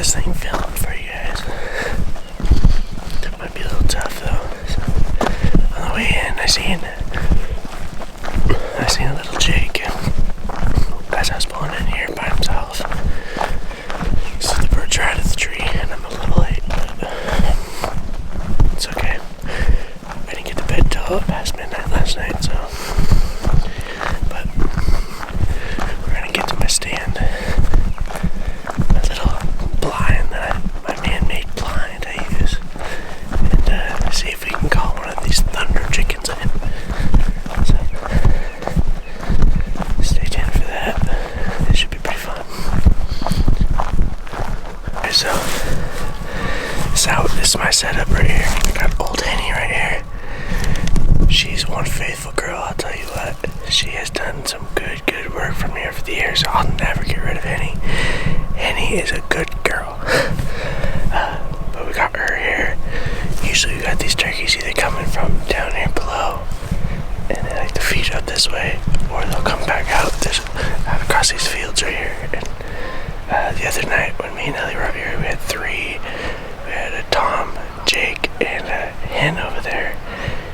this thing filmed for you guys. It might be a little tough though. So, on the way in, I seen a little Jake as I was pulling in here by himself. So the birds are out of the tree, and I'm a little late, but it's okay. I didn't get to bed till past midnight last night, so. But we're gonna get to my stand. My little blind my man-made blind I use, and see if we can call one of these thunder chickens in. So, stay tuned for that. It should be pretty fun. Okay, so this is my setup right here. I got old Henny right here. She's one faithful girl, I'll tell you what. She has done some good work for me over the years. I'll never get rid of Henny. Henny is a good girl. But we got her here. Usually we got these turkeys either coming from down here below, and they like to feed up this way, or they'll come back out across these fields right here. And the other night when me and Ellie were out here, we had three. We had a Tom, Jake, and a hen over there.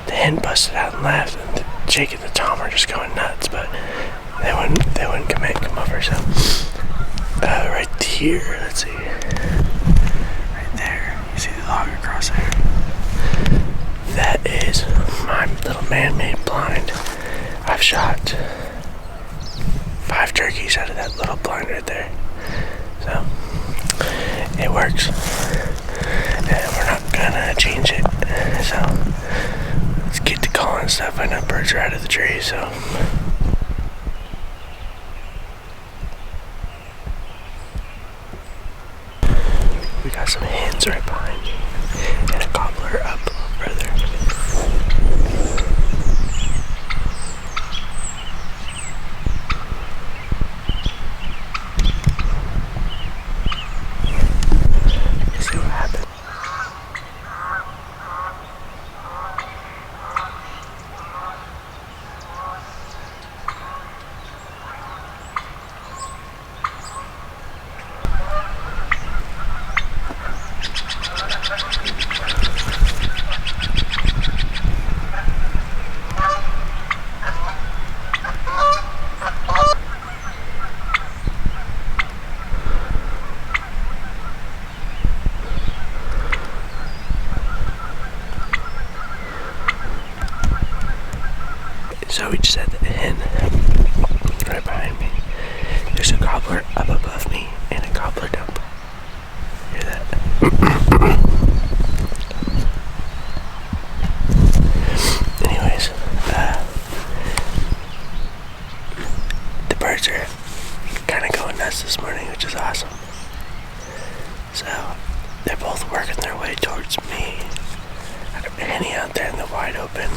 The hen busted out and left, and Jake and the Tom are just going nuts, but they wouldn't come over. So right here, let's see, right there, you see the log across there. That is my little man-made blind. I've shot 5 turkeys out of that little blind right there. So it works, and we're not gonna change it. So let's get to calling stuff. I know birds are out of the tree, so. We got some hens right behind me, and a gobbler up further. Let's see what happens. So we just had the hen right behind me. There's a gobbler up above me and a gobbler down below. Hear that? Anyways, the birds are kind of going nuts this morning, which is awesome. So they're both working their way towards me. I got Henny out there in the wide open.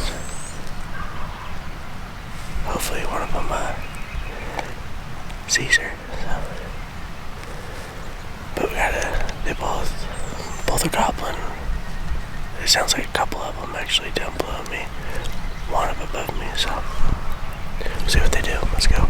Hopefully one of them sees her. So. But they both are gobbling. It sounds like a couple of them actually down below me, one up above me. So we'll see what they do. Let's go.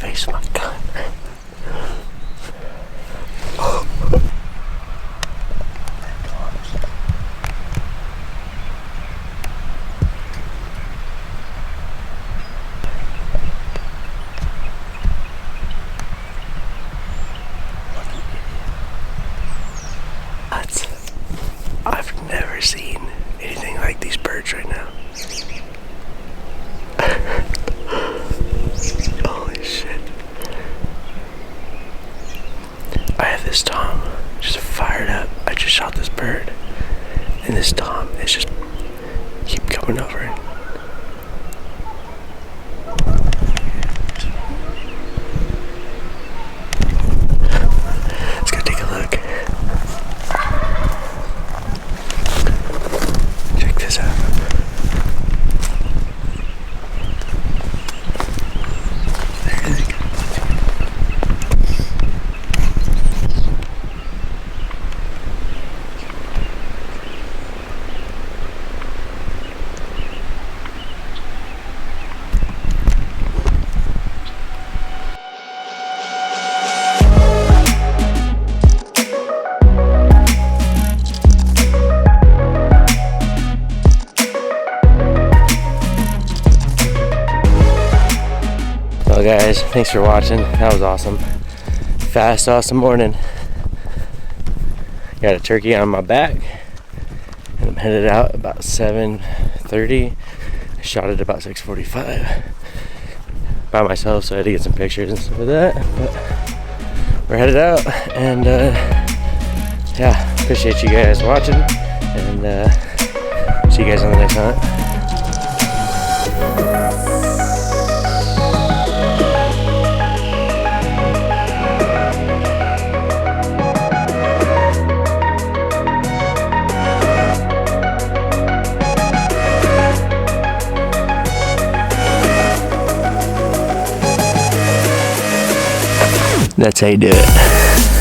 face with my gun. I've never seen anything like these birds right now. Holy shit. I have this Tom just fired up. I just shot this bird. And this Tom is just keep coming over it. Let's go take a look. Check this out. Well guys, thanks for watching. That was awesome. Fast, awesome morning. Got a turkey on my back and I'm headed out about 7:30. I shot it about 6:45 by myself, so I had to get some pictures and stuff like that. But we're headed out, and yeah, appreciate you guys watching, and see you guys on the next hunt. That's how you do it.